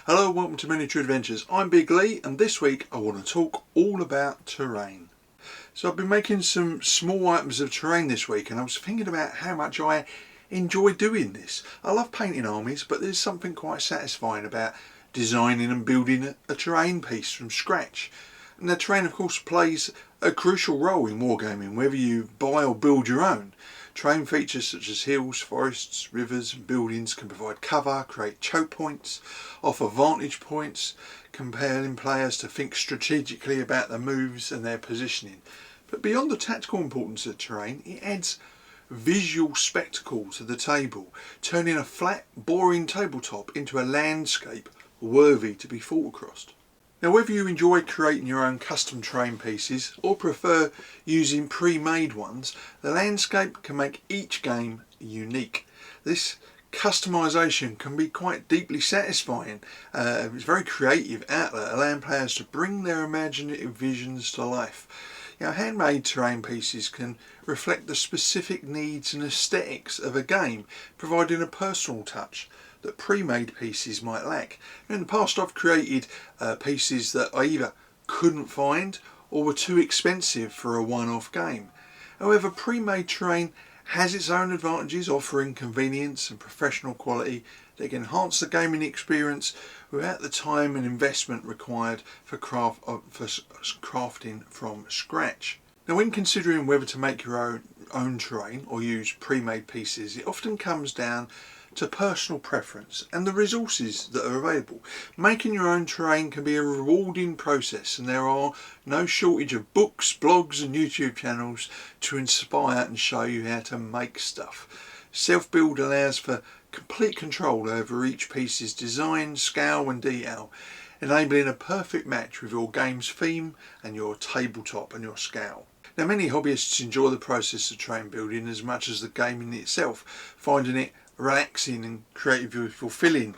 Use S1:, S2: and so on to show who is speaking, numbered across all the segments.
S1: Hello, welcome to Miniature Adventures. I'm Big Lee and this week I want to talk all about terrain. So I've been making some small items of terrain this week and I was thinking about how much I enjoy doing this. I love painting armies, but there's something quite satisfying about designing and building a terrain piece from scratch. And the terrain of course plays a crucial role in wargaming, whether you buy or build your own. Terrain features such as hills, forests, rivers and buildings can provide cover, create choke points, offer vantage points, compelling players to think strategically about their moves and their positioning. But beyond the tactical importance of terrain, it adds visual spectacle to the table, turning a flat, boring tabletop into a landscape worthy to be fought across. Now, whether you enjoy creating your own custom terrain pieces or prefer using pre-made ones, the landscape can make each game unique. This customization can be quite deeply satisfying. It's a very creative outlet, allowing players to bring their imaginative visions to life. Handmade terrain pieces can reflect the specific needs and aesthetics of a game, providing a personal touch that pre-made pieces might lack. In the past I've created pieces that I either couldn't find or were too expensive for a one-off game. However, pre-made terrain has its own advantages, offering convenience and professional quality that can enhance the gaming experience without the time and investment required for crafting from scratch. Now, when considering whether to make your own terrain or use pre-made pieces, it often comes down to personal preference and the resources that are available. Making your own terrain can be a rewarding process, and there are no shortage of books, blogs and YouTube channels to inspire and show you how to make stuff. Self-build allows for complete control over each piece's design, scale and detail, enabling a perfect match with your game's theme and your tabletop and your scale. Now, many hobbyists enjoy the process of terrain building as much as the gaming itself, finding it relaxing and creatively fulfilling.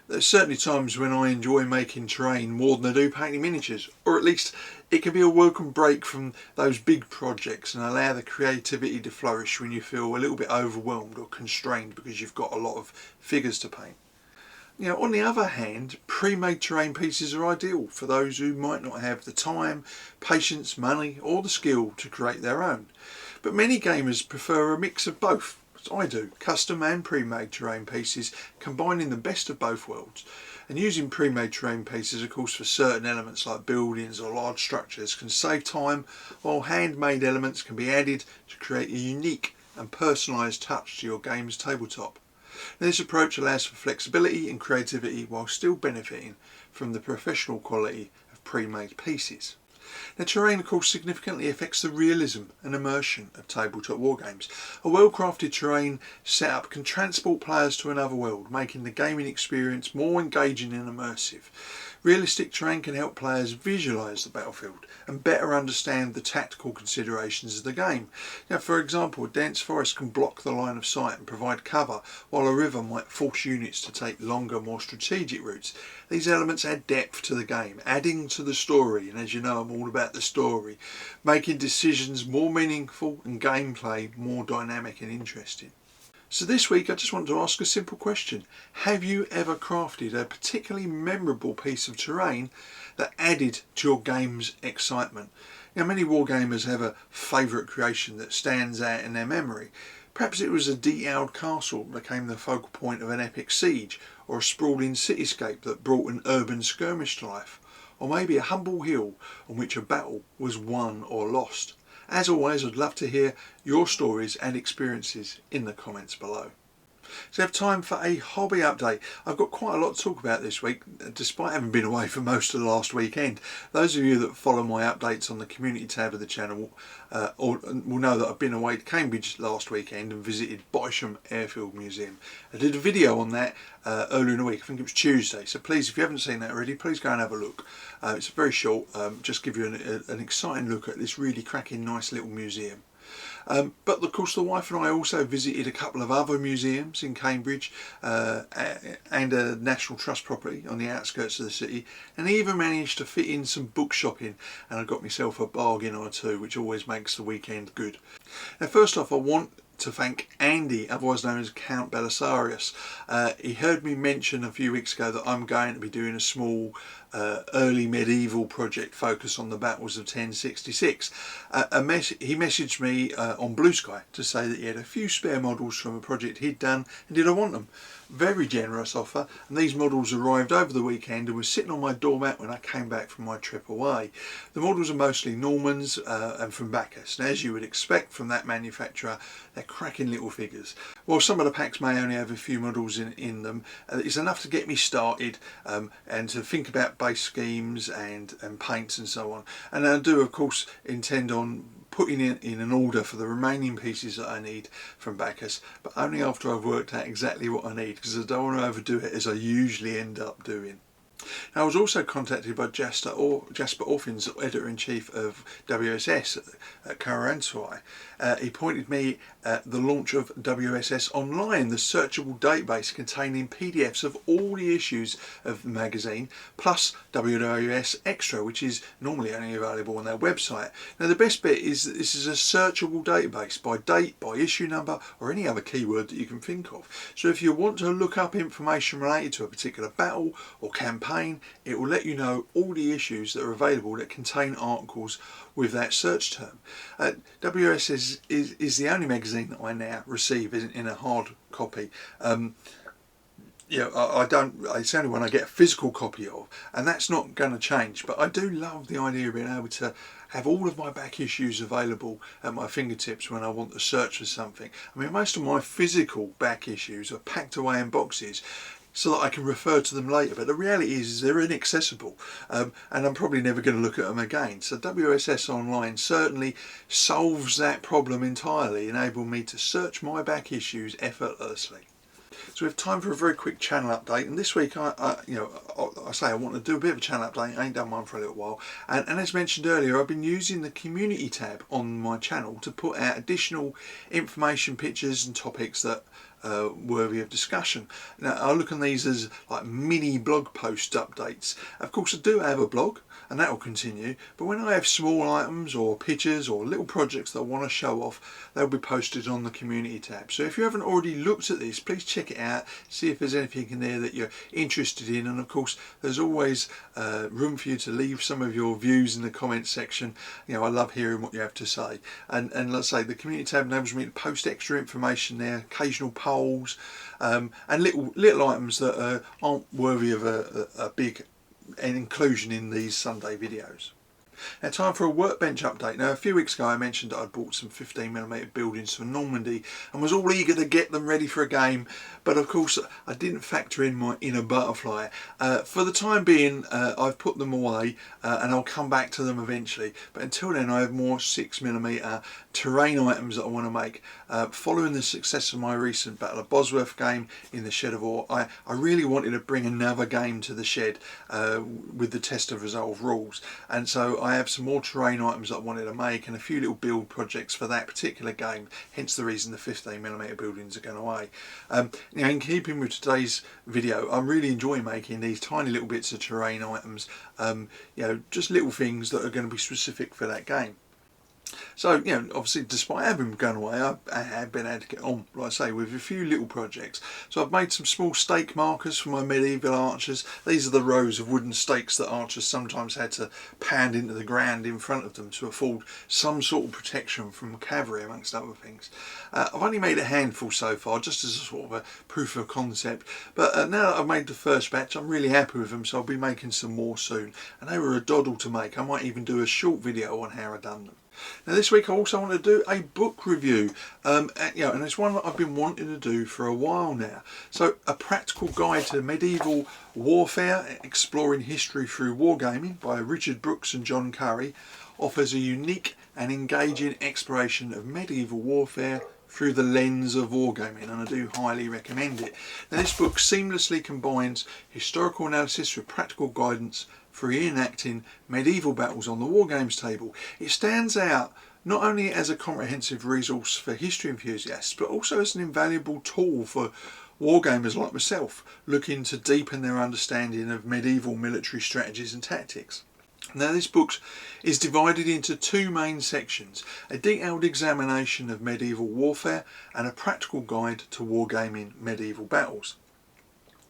S1: There's certainly times when I enjoy making terrain more than I do painting miniatures, or at least it can be a welcome break from those big projects and allow the creativity to flourish when you feel a little bit overwhelmed or constrained because you've got a lot of figures to paint. On the other hand, pre-made terrain pieces are ideal for those who might not have the time, patience, money or the skill to create their own. But many gamers prefer a mix of both. I do, custom and pre-made terrain pieces, combining the best of both worlds. And using pre-made terrain pieces, of course, for certain elements like buildings or large structures can save time, while handmade elements can be added to create a unique and personalised touch to your game's tabletop. Now, this approach allows for flexibility and creativity while still benefiting from the professional quality of pre-made pieces. Now, terrain of course significantly affects the realism and immersion of tabletop wargames. A well-crafted terrain setup can transport players to another world, making the gaming experience more engaging and immersive. Realistic terrain can help players visualise the battlefield and better understand the tactical considerations of the game. For example, a dense forest can block the line of sight and provide cover, while a river might force units to take longer, more strategic routes. These elements add depth to the game, adding to the story, and as you know, I'm all about the story, making decisions more meaningful and gameplay more dynamic and interesting. So this week I just want to ask a simple question. Have you ever crafted a particularly memorable piece of terrain that added to your game's excitement? Many wargamers have a favourite creation that stands out in their memory. Perhaps it was a detailed castle that became the focal point of an epic siege, or a sprawling cityscape that brought an urban skirmish to life, or maybe a humble hill on which a battle was won or lost. As always, I'd love to hear your stories and experiences in the comments below. So I have time for a hobby update. I've got quite a lot to talk about this week, despite having been away for most of the last weekend. Those of you that follow my updates on the community tab of the channel will know that I've been away to Cambridge last weekend and visited Bosham Airfield Museum. I did a video on that earlier in the week, I think it was Tuesday, so please, if you haven't seen that already, please go and have a look. It's very short, just give you an exciting look at this really cracking nice little museum. But of course the wife and I also visited a couple of other museums in Cambridge and a National Trust property on the outskirts of the city, and even managed to fit in some book shopping, and I got myself a bargain or two, which always makes the weekend good. Now, first off, I want to thank Andy, otherwise known as Count Belisarius. He heard me mention a few weeks ago that I'm going to be doing a small early medieval project focused on the battles of 1066. He messaged me on Blue Sky to say that he had a few spare models from a project he'd done and did I want them. Very generous offer, and these models arrived over the weekend and were sitting on my doormat when I came back from my trip away. The models are mostly Normans and from Bacchus, and as you would expect from that manufacturer, they're cracking little figures. While some of the packs may only have a few models in them, it's enough to get me started and to think about base schemes and paints and so on. And I do of course intend on putting in an order for the remaining pieces that I need from Bacchus, but only after I've worked out exactly what I need, because I don't want to overdo it as I usually end up doing. Now, I was also contacted by Jasper Orphins, Editor-in-Chief of WSS at Karantuai. He pointed me at the launch of WSS Online, the searchable database containing PDFs of all the issues of the magazine, plus WWS Extra, which is normally only available on their website. Now, the best bit is that this is a searchable database by date, by issue number, or any other keyword that you can think of. So if you want to look up information related to a particular battle or campaign, it will let you know all the issues that are available that contain articles with that search term. WSS is the only magazine that I now receive in a hard copy. It's the only one I get a physical copy of, and that's not going to change, but I do love the idea of being able to have all of my back issues available at my fingertips when I want to search for something. I mean, most of my physical back issues are packed away in boxes so that I can refer to them later, but the reality is they're inaccessible, and I'm probably never going to look at them again. So WSS Online certainly solves that problem entirely, enabling me to search my back issues effortlessly. So we have time for a very quick channel update, and this week I want to do a bit of a channel update. I ain't done one for a little while, and as mentioned earlier, I've been using the community tab on my channel to put out additional information, pictures and topics that worthy of discussion. Now, I look on these as like mini blog post updates. Of course, I do have a blog, and that will continue, but when I have small items or pictures or little projects that I want to show off, they'll be posted on the community tab. So if you haven't already looked at this, please check it out, see if there's anything in there that you're interested in, and of course there's always room for you to leave some of your views in the comments section. You know, I love hearing what you have to say, and let's say the community tab enables me to post extra information there, occasional polls, and little items that aren't worthy of a big inclusion in these Sunday videos. Now, time for a Workbench update. Now, a few weeks ago I mentioned that I'd bought some 15mm buildings for Normandy and was all eager to get them ready for a game, but of course I didn't factor in my inner butterfly. For the time being, I've put them away and I'll come back to them eventually, but until then I have more 6mm terrain items that I want to make. Following the success of my recent Battle of Bosworth game in the Shed of Ore, I really wanted to bring another game to the shed with the Test of Resolve rules, and so I have some more terrain items that I wanted to make and a few little build projects for that particular game, hence the reason the 15mm buildings are going away. In keeping with today's video, I'm really enjoying making these tiny little bits of terrain items, just little things that are going to be specific for that game. So, obviously, despite having gone away, I have been able to get on, like I say, with a few little projects. So I've made some small stake markers for my medieval archers. These are the rows of wooden stakes that archers sometimes had to pound into the ground in front of them to afford some sort of protection from cavalry, amongst other things. I've only made a handful so far, just as a sort of a proof of concept. But now that I've made the first batch, I'm really happy with them, so I'll be making some more soon. And they were a doddle to make. I might even do a short video on how I've done them. Now, this week I also want to do a book review, and it's one that I've been wanting to do for a while now. So, A Practical Guide to Medieval Warfare, Exploring History Through Wargaming by Richard Brooks and John Curry, offers a unique and engaging exploration of medieval warfare through the lens of wargaming, and I do highly recommend it. Now, this book seamlessly combines historical analysis with practical guidance for reenacting medieval battles on the Wargames table. It stands out not only as a comprehensive resource for history enthusiasts, but also as an invaluable tool for wargamers like myself looking to deepen their understanding of medieval military strategies and tactics. Now this book is divided into two main sections: a detailed examination of medieval warfare and a practical guide to wargaming medieval battles.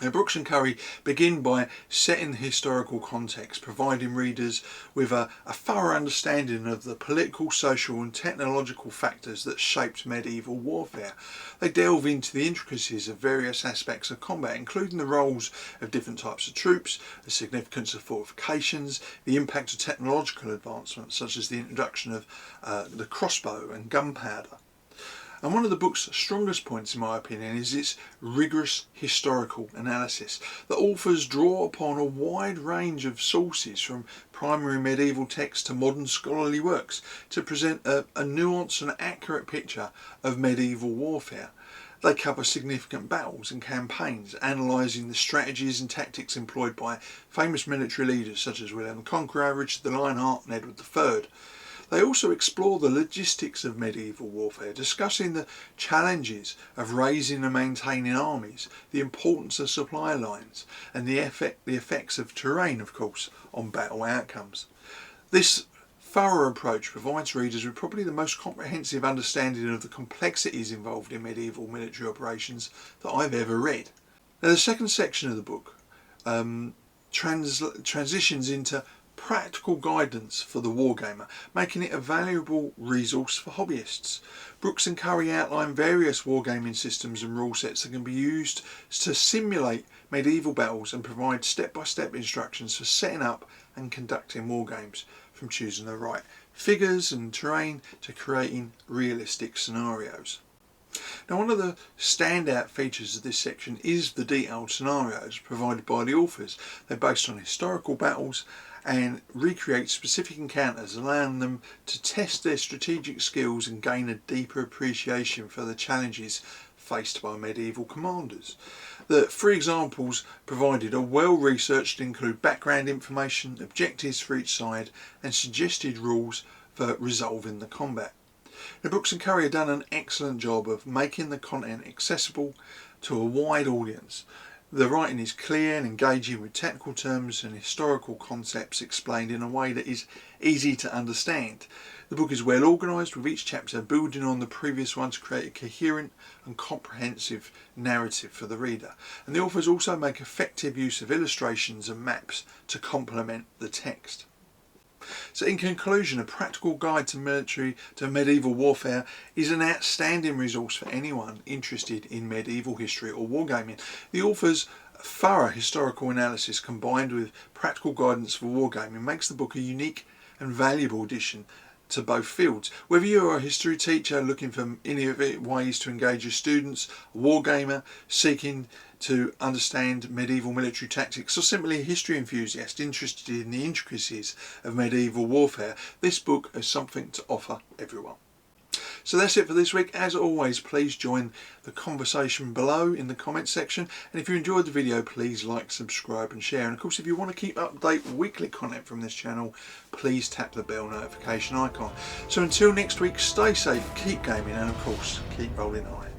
S1: Now, Brooks and Curry begin by setting the historical context, providing readers with a thorough understanding of the political, social and technological factors that shaped medieval warfare. They delve into the intricacies of various aspects of combat, including the roles of different types of troops, the significance of fortifications, the impact of technological advancements such as the introduction of the crossbow and gunpowder. And one of the book's strongest points, in my opinion, is its rigorous historical analysis. The authors draw upon a wide range of sources, from primary medieval texts to modern scholarly works, to present a nuanced and accurate picture of medieval warfare. They cover significant battles and campaigns, analysing the strategies and tactics employed by famous military leaders such as William the Conqueror, Richard the Lionheart and Edward III. They also explore the logistics of medieval warfare, discussing the challenges of raising and maintaining armies, the importance of supply lines, and the effects of terrain, of course, on battle outcomes. This thorough approach provides readers with probably the most comprehensive understanding of the complexities involved in medieval military operations that I've ever read. Now, the second section of the book transitions into practical guidance for the wargamer, making it a valuable resource for hobbyists. Brooks and Curry outline various wargaming systems and rule sets that can be used to simulate medieval battles and provide step-by-step instructions for setting up and conducting wargames, from choosing the right figures and terrain to creating realistic scenarios. Now, one of the standout features of this section is the detailed scenarios provided by the authors. They're based on historical battles and recreate specific encounters, allowing them to test their strategic skills and gain a deeper appreciation for the challenges faced by medieval commanders. The three examples provided are well researched and include background information, objectives for each side and suggested rules for resolving the combat. Now, Brooks and Curry have done an excellent job of making the content accessible to a wide audience. The writing is clear and engaging, with technical terms and historical concepts explained in a way that is easy to understand. The book is well organised, with each chapter building on the previous one to create a coherent and comprehensive narrative for the reader. And the authors also make effective use of illustrations and maps to complement the text. So in conclusion, a practical guide to medieval warfare is an outstanding resource for anyone interested in medieval history or wargaming. The author's thorough historical analysis combined with practical guidance for wargaming makes the book a unique and valuable addition to both fields. Whether you are a history teacher looking for innovative ways to engage your students, a wargamer seeking to understand medieval military tactics, or simply a history enthusiast interested in the intricacies of medieval warfare, this book has something to offer everyone. So that's it for this week. As always, please join the conversation below in the comments section, and if you enjoyed the video, please like, subscribe and share. And of course, if you want to keep up to date with weekly content from this channel, please tap the bell notification icon. So until next week, stay safe, keep gaming and of course keep rolling high.